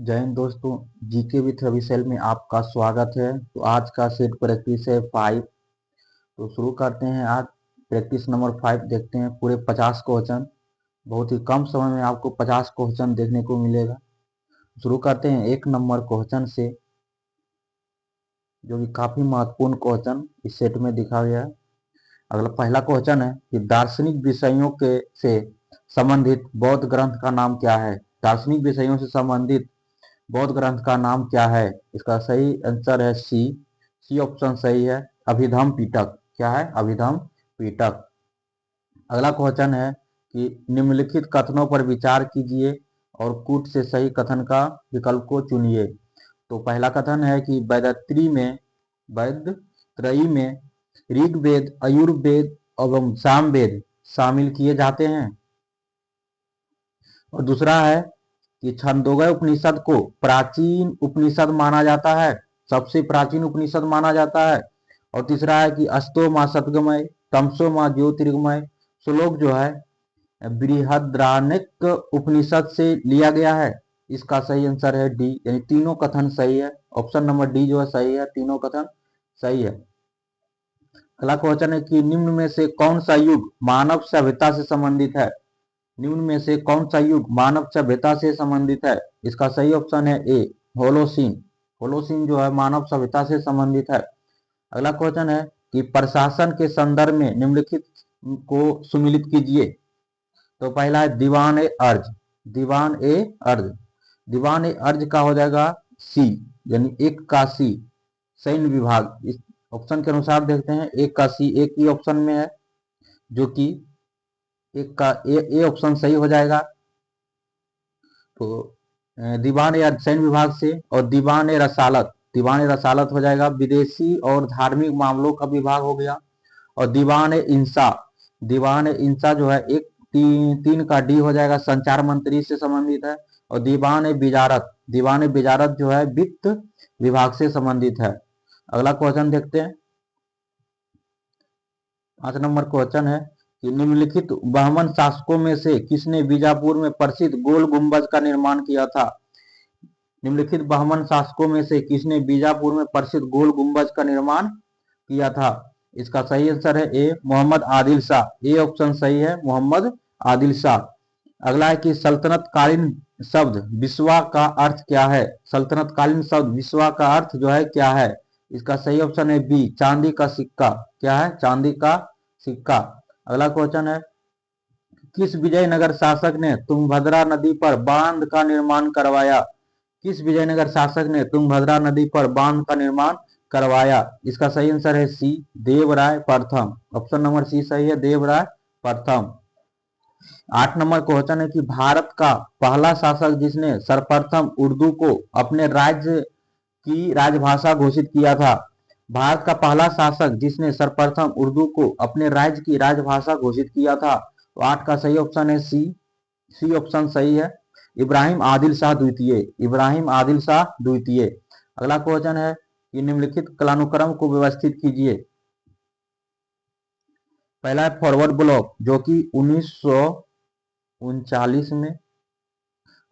जय हिंद दोस्तों। GK with Ravi cell में आपका स्वागत है। तो आज का सेट प्रैक्टिस है 5। तो शुरू करते हैं। आज प्रैक्टिस नंबर 5 देखते हैं। पूरे 50 क्वेश्चन, बहुत ही कम समय में आपको 50 क्वेश्चन देखने को मिलेगा। शुरू करते हैं 1 नंबर क्वेश्चन से, जो कि काफी महत्वपूर्ण क्वेश्चन इस सेट में दिखा गया है। अगला पहला क्वेश्चन है कि दार्शनिक विषयों के से संबंधित बौद्ध ग्रंथ का नाम क्या है। दार्शनिक विषयों से संबंधित बौद्ध ग्रंथ का नाम क्या है। इसका सही आंसर है सी। सी ऑप्शन सही है। अभिधम पिटक। क्या है? अभिधम पिटक। अगला क्वेश्चन है कि निम्नलिखित कथनों पर विचार कीजिए और कूट से सही कथन का विकल्प को चुनिए। तो पहला कथन है कि वैदत्रयी में ऋग्वेद, अयुर्वेद एवं सामवेद शामिल किए जाते हैं। और दूसरा है कि छंदोग्य उपनिषद को प्राचीन उपनिषद माना जाता है, सबसे प्राचीन उपनिषद माना जाता है। और तीसरा है कि अस्तो माँ सतगमय, तमसो माँ ज्योतिर्गमय श्लोक जो है बृहद्रारण्यक उपनिषद से लिया गया है। इसका सही आंसर है डी, यानी तीनों कथन सही है। ऑप्शन नंबर डी जो है सही है, तीनों कथन सही है। अगला क्वेश्चन है कि निम्न में से कौन सा युग मानव सभ्यता से संबंधित है। निम्न में से कौन सा युग मानव सभ्यता से संबंधित है। इसका सही ऑप्शन है ए, होलोसीन। होलोसीन जो है मानव सभ्यता से संबंधित है। अगला क्वेश्चन है कि प्रशासन के संदर्भ में निम्नलिखित को सुमिलित कीजिए। तो पहला है दीवान ए अर्ज। दीवान ए अर्ज। दीवान ए अर्ज का हो जाएगा सी, यानी एक का सी, सैन्य विभाग। इस ऑप्शन के अनुसार देखते हैं, एक का सी एक ही ऑप्शन में है, जो कि एक का ए ऑप्शन सही हो जाएगा। तो दीवान ए सैन्य विभाग से, और दीवान ए रसालत, दीवान ए रसालत हो जाएगा विदेशी और धार्मिक मामलों का विभाग हो गया। और दीवान ए इंसा, दीवान ए इंसा जो है एक तीन का डी हो जाएगा, संचार मंत्री से संबंधित है। और दीवान ए बिजारत, दीवान ए बिजारत जो है वित्त विभाग से संबंधित है। अगला क्वेश्चन देखते हैं। 5 नंबर क्वेश्चन है कि निम्नलिखित बहमन शासकों में से किसने बीजापुर में प्रसिद्ध गोल गुंबज का निर्माण किया था। निम्नलिखित बहमन शासकों में से किसने बीजापुर में प्रसिद्ध गोल गुंबज का निर्माण किया था। इसका सही आंसर है ए, मोहम्मद आदिल शाह। ए ऑप्शन सही है, मोहम्मद आदिल शाह। अगला है कि सल्तनत कालीन शब्द विश्वा का अर्थ क्या है। सल्तनत कालीन शब्द विश्वा का अर्थ जो है क्या है। इसका सही ऑप्शन है बी, चांदी का सिक्का। क्या है? चांदी का सिक्का। अगला क्वेश्चन है, किस विजयनगर शासक ने तुंगभद्रा नदी पर बांध का निर्माण करवाया। किस विजयनगर शासक ने तुंगभद्रा नदी पर बांध का निर्माण करवाया। इसका सही आंसर है सी, देवराय प्रथम। ऑप्शन नंबर सी सही है, देवराय प्रथम। 8 नंबर क्वेश्चन है कि भारत का पहला शासक जिसने सर्वप्रथम उर्दू को अपने राज्य की राजभाषा घोषित किया था। भारत का पहला शासक जिसने सर्वप्रथम उर्दू को अपने राज्य की राजभाषा घोषित किया था। तो 8 का सही ऑप्शन है सी। सी ऑप्शन सही है, इब्राहिम आदिल शाह द्वितीय। इब्राहिम आदिल शाह द्वितीय। अगला क्वेश्चन है कि निम्नलिखित कालानुक्रम को व्यवस्थित कीजिए। पहला है फॉरवर्ड ब्लॉक, जो कि 1939 में।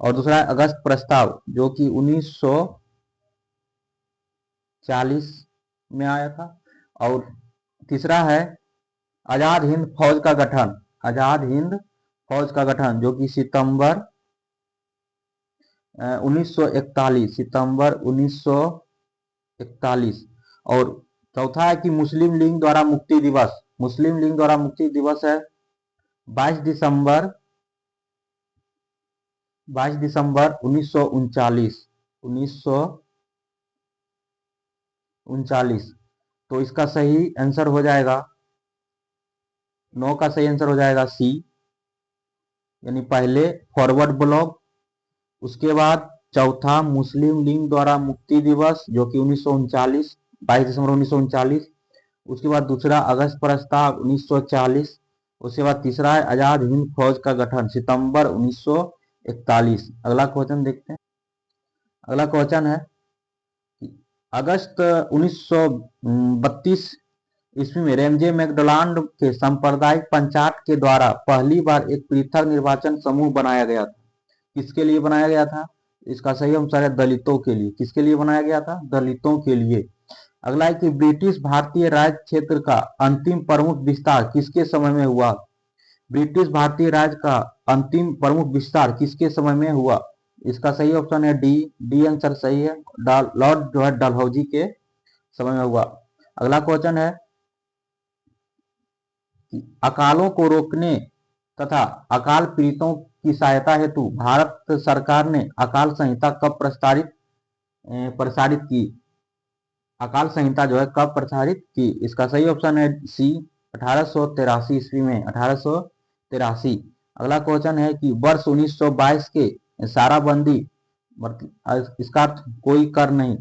और दूसरा है अगस्त प्रस्ताव, जो कि 1940 में आया था। और तीसरा है आजाद हिंद फौज का गठन। आजाद हिंद फौज का गठन, जो कि सितंबर 1941, सितंबर 1941। और चौथा है कि मुस्लिम लीग द्वारा मुक्ति दिवस। मुस्लिम लीग द्वारा मुक्ति दिवस है 22 दिसंबर 1939। 1939। तो इसका सही आंसर हो जाएगा 9 का सही आंसर हो जाएगा सी, यानी पहले फॉरवर्ड ब्लॉक, उसके बाद चौथा मुस्लिम लीग द्वारा मुक्ति दिवस जो कि 1939, 22 दिसंबर 1939। उसके बाद दूसरा अगस्त प्रस्ताव 1940। उसके बाद तीसरा है आजाद हिंद फौज का गठन सितंबर 1941। अगला क्वेश्चन देखते हैं। अगला क्वेश्चन है, अगस्त 1932 ईस्वी में रेमजे मैकडोनाल्ड के सांप्रदायिक पंचायत के द्वारा पहली बार एक पृथक निर्वाचन समूह बनाया गया था। किसके लिए बनाया गया था? इसका सही आंसर है दलितों के लिए। किसके लिए बनाया गया था? दलितों के लिए। अगला है कि ब्रिटिश भारतीय राज क्षेत्र का अंतिम प्रमुख विस्तार किसके समय में हुआ? ब्रिटिश भारतीय राज का अंतिम प्रमुख विस्तार किसके समय में हुआ? इसका सही ऑप्शन है डी। डी आंसर सही है, लॉर्ड जो है डलहौजी के समय में हुआ। अगला क्वेश्चन है कि अकालों को रोकने तथा अकाल पीड़ितों की सहायता हेतु भारत सरकार ने अकाल संहिता कब प्रसारित की? अकाल संहिता जो है कब प्रसारित की? इसका सही ऑप्शन है सी, 1883 ईस्वी में, 1883। अगला क्वेश्चन है कि वर्ष 1922 के साराबंदी, इसका अर्थ कोई कर नहीं,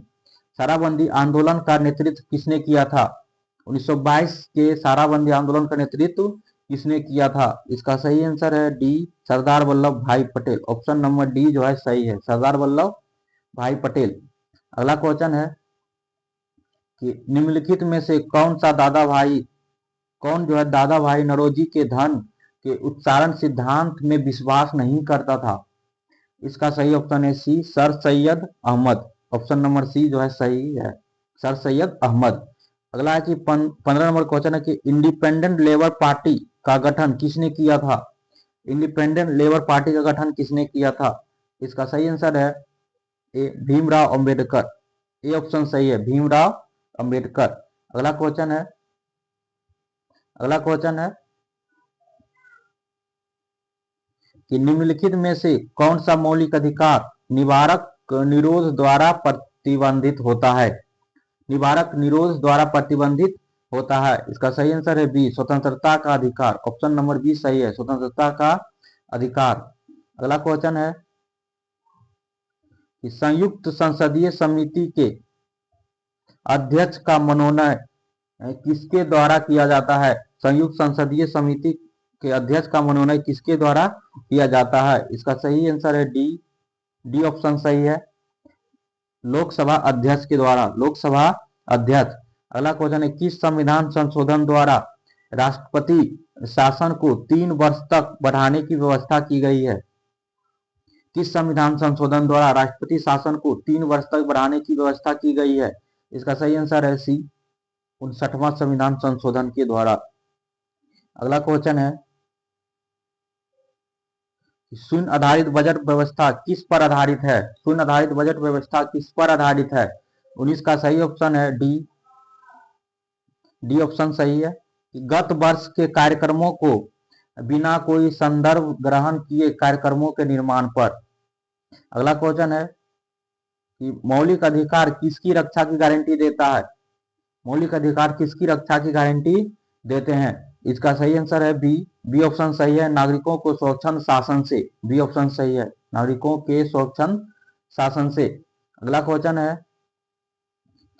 साराबंदी आंदोलन का नेतृत्व किसने किया था? 1922 के साराबंदी आंदोलन का नेतृत्व किसने किया था? इसका सही आंसर है डी, सरदार वल्लभ भाई पटेल। ऑप्शन नंबर डी जो है सही है, सरदार वल्लभ भाई पटेल। अगला क्वेश्चन है कि निम्नलिखित में से कौन जो है दादा भाई नौरोजी के धन के उच्चारण सिद्धांत में विश्वास नहीं करता था? इसका सही ऑप्शन है C, sir Syed Ahmad. Option number C जो है सही है, सर सैयद अहमद। अगला है कि 15 नंबर क्वेश्चन है कि इंडिपेंडेंट लेबर पार्टी का गठन किसने किया था? इंडिपेंडेंट लेबर पार्टी का गठन किसने किया था? इसका सही आंसर है ए, भीमराव अंबेडकर। ए ऑप्शन सही है, भीमराव अंबेडकर। अगला क्वेश्चन है कि निम्नलिखित में से कौन सा मौलिक अधिकार निवारक निरोध द्वारा प्रतिबंधित होता है? निवारक निरोध द्वारा प्रतिबंधित होता है। इसका सही आंसर है बी, स्वतंत्रता का अधिकार। ऑप्शन नंबर बी सही है, स्वतंत्रता का अधिकार। अगला क्वेश्चन है कि संयुक्त संसदीय समिति के अध्यक्ष का मनोनयन किसके द्वारा किया जाता है? संयुक्त संसदीय समिति के अध्यक्ष का मनोनयन किसके द्वारा किया जाता है? इसका सही आंसर है डी। डी ऑप्शन सही है, लोकसभा अध्यक्ष के द्वारा, लोकसभा अध्यक्ष। अगला क्वेश्चन है किस संविधान संशोधन द्वारा राष्ट्रपति शासन को 3 वर्ष तक बढ़ाने की व्यवस्था की गई है? किस संविधान संशोधन द्वारा राष्ट्रपति शासन को 3 वर्ष तक बढ़ाने की व्यवस्था की गई है? इसका सही आंसर है सी, 59वां संविधान संशोधन के द्वारा। अगला क्वेश्चन है शून्य आधारित बजट व्यवस्था किस पर आधारित है? शून्य आधारित बजट व्यवस्था किस पर आधारित है? 19 का सही ऑप्शन है डी। डी ऑप्शन सही है कि गत वर्ष के कार्यक्रमों को बिना कोई संदर्भ ग्रहण किए कार्यक्रमों के निर्माण पर। अगला क्वेश्चन है कि मौलिक अधिकार किसकी रक्षा की गारंटी देता है? मौलिक अधिकार किसकी रक्षा की गारंटी देते हैं? इसका सही आंसर है बी। बी ऑप्शन सही है, नागरिकों को स्वच्छंद शासन से। बी ऑप्शन सही है, नागरिकों के स्वच्छंद शासन से। अगला क्वेश्चन है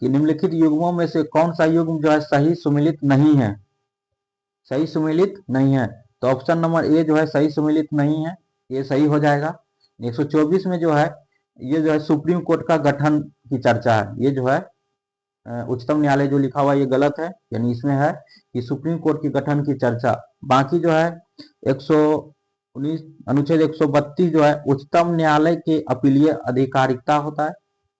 कि निम्नलिखित युग्मों में से कौन सा युग्म जो है सही सुमेलित नहीं है? सही सुमेलित नहीं है, तो ऑप्शन नंबर ए जो है सही सुमेलित नहीं है, ये सही हो जाएगा। 124 में जो है ये जो है सुप्रीम कोर्ट का गठन की चर्चा है, ये जो है उच्चतम न्यायालय जो लिखा हुआ ये गलत है, यानी इसमें है कि सुप्रीम कोर्ट के गठन की चर्चा। बाकी जो है 119 अनुच्छेद 132 जो है उच्चतम न्यायालय के अपीलीय अधिकारिता होता है,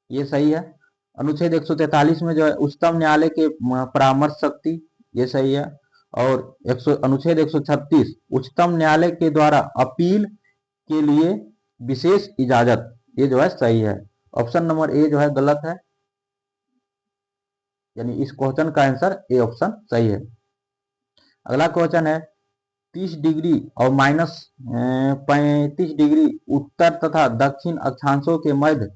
ये सही है। अनुच्छेद 143 में जो है उच्चतम न्यायालय के परामर्श शक्ति, ये सही है। और अनुच्छेद 136 उच्चतम न्यायालय के द्वारा अपील के लिए विशेष इजाजत, ये जो है सही है। ऑप्शन नंबर ए जो है गलत है, यानी इस क्वेश्चन का आंसर ए ऑप्शन सही है। अगला क्वेश्चन है 30 डिग्री और -35 डिग्री उत्तर तथा दक्षिण अक्षांशों के मध्य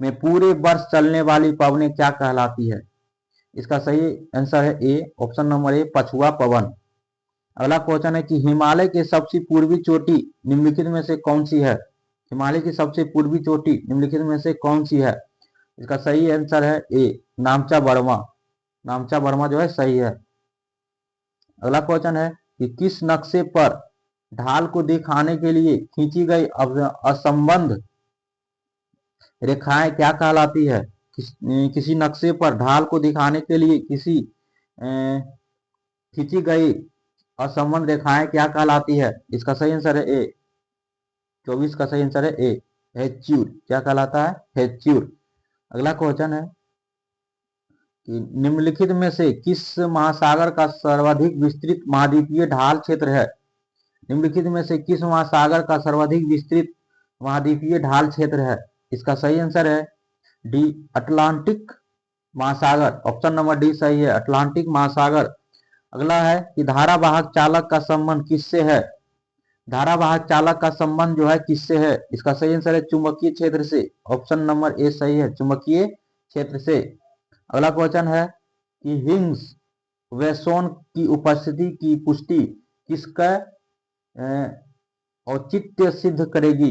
में पूरे वर्ष चलने वाली पवनें क्या कहलाती है? इसका सही आंसर है ए, ऑप्शन नंबर ए, पछुआ पवन। अगला क्वेश्चन है कि हिमालय की सबसे पूर्वी चोटी निम्नलिखित में से कौन सी है? हिमालय की सबसे पूर्वी चोटी निम्नलिखित में से कौन सी है? इसका सही आंसर है ए, नामचा बर्मा। नामचा बर्मा जो है सही है। अगला क्वेश्चन है कि किस नक्शे पर ढाल को दिखाने के लिए खींची गई असंबद्ध रेखाएं क्या कहलाती है? किसी नक्शे पर ढाल को दिखाने के लिए खींची गई असंबद्ध रेखाएं क्या कहलाती है? इसका सही आंसर है ए, 24 का सही आंसर है ए, हेच्यूर, क्या कहलाता है? हेच्यूर। अगला क्वेश्चन है कि निम्नलिखित में से किस महासागर का सर्वाधिक विस्तृत महाद्वीपीय ढाल क्षेत्र है? निम्नलिखित में से किस महासागर का सर्वाधिक विस्तृत महाद्वीपीय ढाल क्षेत्र है? इसका सही आंसर है डी, अटलांटिक महासागर। ऑप्शन नंबर डी सही है, अटलांटिक महासागर। अगला है कि धारावाहक चालक का संबंध किससे है? धारावाहक चालक का संबंध जो है किससे है? इसका सही आंसर है चुंबकीय क्षेत्र से। ऑप्शन नंबर ए सही है, चुंबकीय क्षेत्र से। अगला क्वेश्चन है कि हिग्स बोसोन की उपस्थिति की पुष्टि किसका औचित्य सिद्ध करेगी?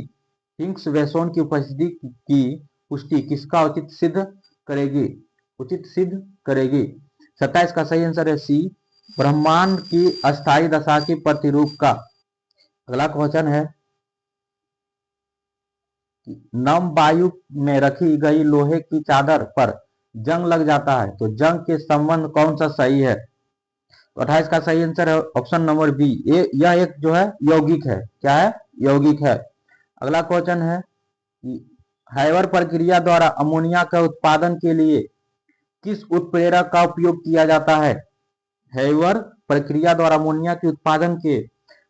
हिग्स बोसोन की उपस्थिति की पुष्टि किसका औचित्य सिद्ध करेगी? उचित सिद्ध करेगी। 27 का सही आंसर है सी, ब्रह्मांड की अस्थायी दशा के प्रतिरूप का। अगला क्वेश्चन है नम वायु में रखी गई लोहे की चादर पर जंग लग जाता है तो जंग के संबंध कौन सा सही है? तो 28 का सही आंसर है ऑप्शन नंबर बी, यह एक जो है यौगिक है। क्या है? यौगिक है। अगला क्वेश्चन है कि हाइवर प्रक्रिया द्वारा अमोनिया के उत्पादन के लिए किस उत्प्रेरक का उपयोग किया जाता है? हाइवर प्रक्रिया द्वारा अमोनिया के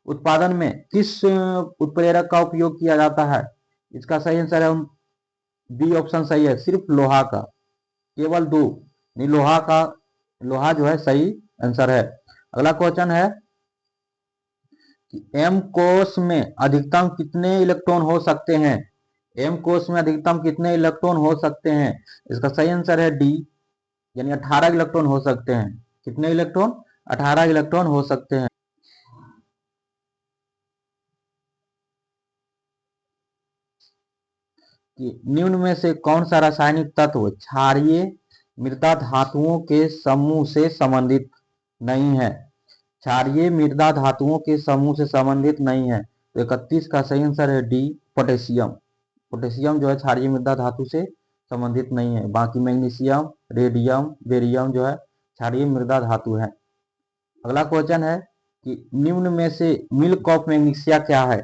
उत्पादन में किस उत्प्रेरक का उपयोग किया जाता है? इसका सही आंसर है बी, ऑप्शन सही है, सिर्फ लोहा का। केवल दो नहीं, लोहा जो है सही आंसर है। अगला क्वेश्चन है कि एम कोश में अधिकतम कितने इलेक्ट्रॉन हो सकते हैं? एम कोश में अधिकतम कितने इलेक्ट्रॉन हो सकते हैं? इसका सही आंसर है डी, यानी 18 इलेक्ट्रॉन हो सकते हैं। कितने इलेक्ट्रॉन? 18 इलेक्ट्रॉन हो सकते हैं। कि निम्न में से कौन सा रासायनिक तत्व क्षारीय मृदा धातुओं के समूह से संबंधित नहीं है? क्षारीय मृदा धातुओं के समूह से संबंधित नहीं है। तो 31 का सही आंसर है डी, पोटेशियम। पोटेशियम जो है क्षारीय मृदा धातु से संबंधित नहीं है। बाकी मैग्नीशियम, रेडियम, बेरियम जो है क्षारीय मृदा धातु है। अगला क्वेश्चन है कि निम्न में से मिल्क ऑफ मैग्नीशिया क्या है?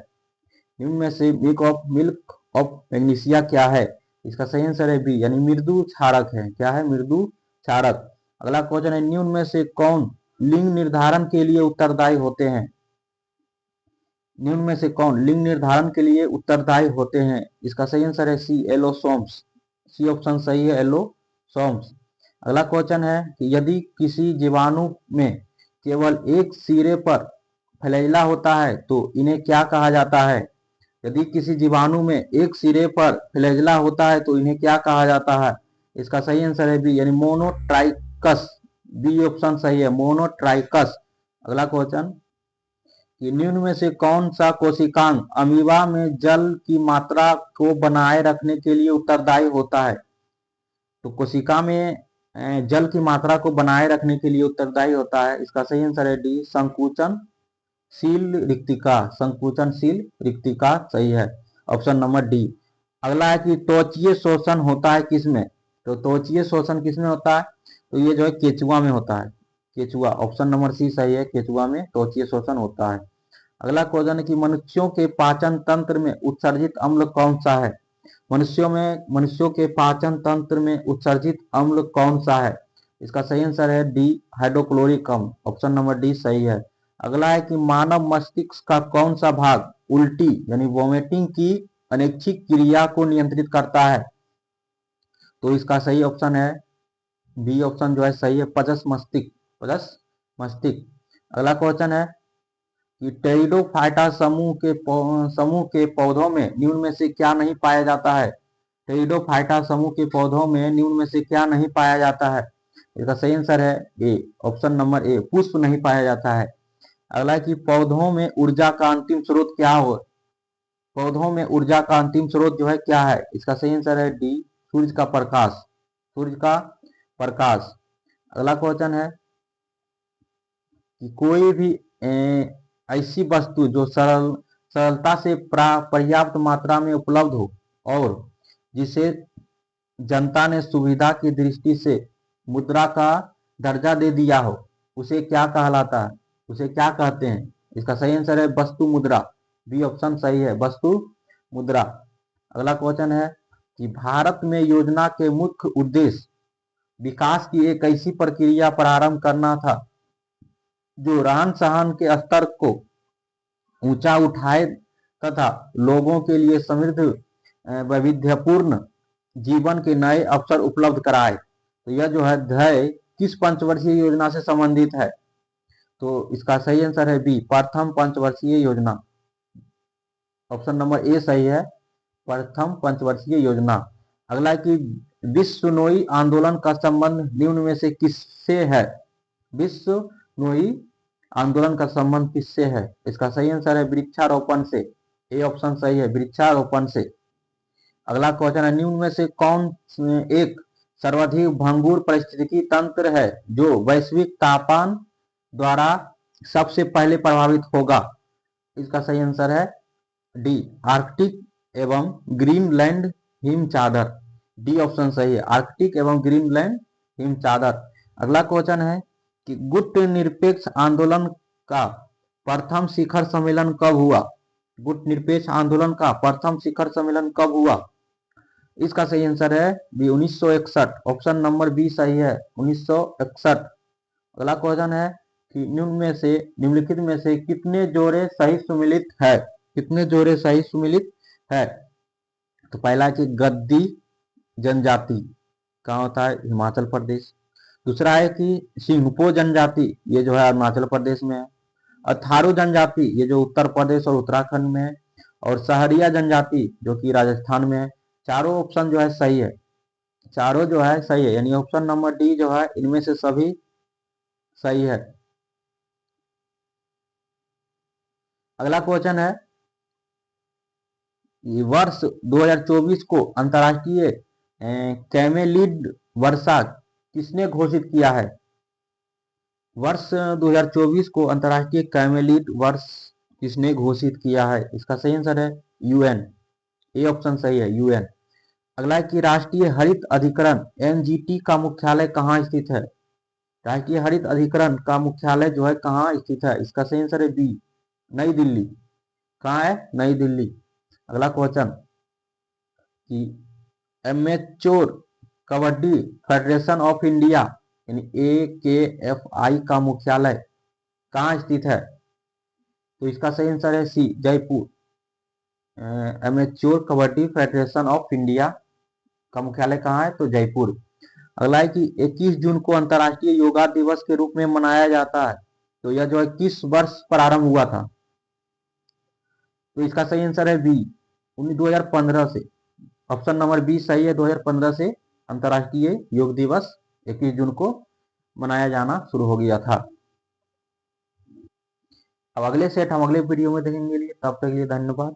निम्न में से मिल्क ऑफ मैग्नीशिया क्या है? इसका सही आंसर है बी, यानी मृदु क्षारक है। क्या है? मृदु क्षारक। अगला क्वेश्चन है निम्न में से कौन लिंग निर्धारण के लिए उत्तरदायी होते हैं? निम्न में से कौन लिंग निर्धारण के लिए उत्तरदायी होते हैं? इसका सही आंसर है सी, एलोसोम्स। सी ऑप्शन सही है, एलोसोम्स। अगला क्वेश्चन है कि यदि किसी जीवाणु में केवल एक सिरे पर फ्लैजिला होता है तो इन्हें क्या कहा जाता है? यदि किसी जीवाणु में एक सिरे पर फ्लैजिला होता है तो इन्हें क्या कहा जाता है? इसका सही आंसर है बी, यानी मोनोट्राइकस। बी ऑप्शन सही है, मोनोट्राइकस। अगला क्वेश्चन कि निम्न में से कौन सा कोशिकांग अमीबा में जल की मात्रा को बनाए रखने के लिए उत्तरदायी होता है? तो कोशिका में जल की मात्रा को बनाए रखने के लिए उत्तरदायी होता है। इसका सही आंसर है डी, संकुचनशील रिक्तिका। संकुचनशील रिक्तिका सही है, ऑप्शन नंबर डी। अगला है कि त्वचीय शोषण होता है किसमें? तो त्वचीय शोषण किसमें होता है? तो ये जो है केचुआ में होता है। केचुआ, ऑप्शन नंबर सी सही है, केचुआ में त्वचीय शोषण होता है। अगला क्वेश्चन है कि मनुष्यों के पाचन तंत्र में उत्सर्जित अम्ल कौन सा है? मनुष्यों के पाचन तंत्र में उत्सर्जित अम्ल कौन सा है? इसका सही आंसर है डी, हाइड्रोक्लोरिक अम्ल। ऑप्शन नंबर डी सही है। अगला है कि मानव मस्तिष्क का कौन सा भाग उल्टी यानी वोमिटिंग की अनैच्छिक क्रिया को नियंत्रित करता है? तो इसका सही ऑप्शन है बी, ऑप्शन जो है सही है, पजस मस्तिष्क। पजस मस्तिष्क। अगला क्वेश्चन है कि टेरिडोफाइटा समूह के पौधों में निम्न में से क्या नहीं पाया जाता है? टेरिडोफाइटा समूह के पौधों में निम्न में से क्या नहीं पाया जाता है? इसका सही आंसर है ए, ऑप्शन नंबर ए, पुष्प नहीं पाया जाता है। अगला है कि पौधों में ऊर्जा का अंतिम स्रोत क्या हो? पौधों में ऊर्जा का अंतिम स्रोत जो है क्या है? इसका सही आंसर है डी, सूर्य का प्रकाश। सूर्य का प्रकाश। अगला क्वेश्चन है कि कोई भी ऐसी वस्तु जो सरलता से पर्याप्त मात्रा में उपलब्ध हो और जिसे जनता ने सुविधा की दृष्टि से मुद्रा का दर्जा दे दिया हो, उसे क्या कहलाता है? उसे क्या कहते हैं? इसका सही आंसर है वस्तु मुद्रा। बी ऑप्शन सही है, वस्तु मुद्रा। अगला क्वेश्चन है कि भारत में योजना के मुख्य उद्देश्य विकास की एक ऐसी प्रक्रिया प्रारंभ करना था जो रहन सहन के स्तर को ऊंचा उठाए तथा लोगों के लिए समृद्ध वैविध्यपूर्ण जीवन के नए अवसर उपलब्ध कराए। तो यह जो है ध्येय किस पंचवर्षीय योजना से संबंधित है? तो इसका सही आंसर है बी, प्रथम पंचवर्षीय योजना। ऑप्शन नंबर ए सही है, प्रथम पंचवर्षीय योजना। अगला कि विश्व नोई आंदोलन का संबंध निम्न में से किससे है? विश्व नोई आंदोलन का संबंध किससे है? इसका सही आंसर है वृक्षारोपण से। ए ऑप्शन सही है, वृक्षारोपण से। अगला क्वेश्चन है निम्न में से कौन एक सर्वाधिक भंगुर पारिस्थितिकी तंत्र है जो वैश्विक तापमान द्वारा सबसे पहले प्रभावित होगा? इसका सही आंसर है डी, आर्कटिक एवं ग्रीनलैंड हिम चादर। डी ऑप्शन सही है, आर्कटिक एवं ग्रीनलैंड हिम चादर। अगला क्वेश्चन है कि गुट निरपेक्ष आंदोलन का प्रथम शिखर सम्मेलन कब हुआ? गुट निरपेक्ष आंदोलन का प्रथम शिखर सम्मेलन कब हुआ? इसका सही आंसर है बी, 1961। ऑप्शन नंबर बी सही है, 1961। अगला क्वेश्चन है कि निम्नलिखित में से कितने जोड़े सही सुमिलित है? कितने जोड़े सही सुमिलित है? तो पहला कि गद्दी जनजाति कहाँ होता है? हिमाचल प्रदेश। दूसरा है कि सिंघपो जनजाति, ये जो है अरुणाचल प्रदेश में है। और थारू जनजाति, ये जो उत्तर प्रदेश और उत्तराखंड में है। और सहरिया जनजाति जो कि राजस्थान में है। चारों ऑप्शन जो है सही है, चारों जो है सही है, यानी ऑप्शन नंबर डी जो है इनमें से सभी सही है। अगला क्वेश्चन है वर्ष 2024 को अंतर्राष्ट्रीय कैमेलिड वर्षा किसने घोषित किया है? वर्ष 2024 को अंतर्राष्ट्रीय कैमेलिड वर्ष किसने घोषित किया है? इसका सही आंसर है यूएन। ए ऑप्शन सही है, यूएन। अगला है कि राष्ट्रीय हरित अधिकरण एनजीटी का मुख्यालय कहाँ स्थित है? राष्ट्रीय हरित अधिकरण का मुख्यालय जो है कहाँ स्थित है? इसका सही आंसर है बी, नई दिल्ली। कहाँ है? नई दिल्ली। अगला क्वेश्चन कि amateur kabaddi federation of India यानी AKFI का मुख्यालय कहाँ स्थित है? तो इसका सही आंसर है C, Jaipur. Amateur kabaddi federation of India का मुख्यालय कहाँ है? तो जयपुर। अगला है कि 21 जून को अंतर्राष्ट्रीय योगा दिवस के रूप में मनाया जाता है, तो यह जो है किस वर्ष प्रारंभ हुआ था? तो इसका सही आंसर है बी, 2015 से। ऑप्शन नंबर बी सही है, 2015 से अंतर्राष्ट्रीय योग दिवस 21 जून को मनाया जाना शुरू हो गया था। अब अगले सेट हम अगले वीडियो में देखेंगे, तब तक के लिए धन्यवाद।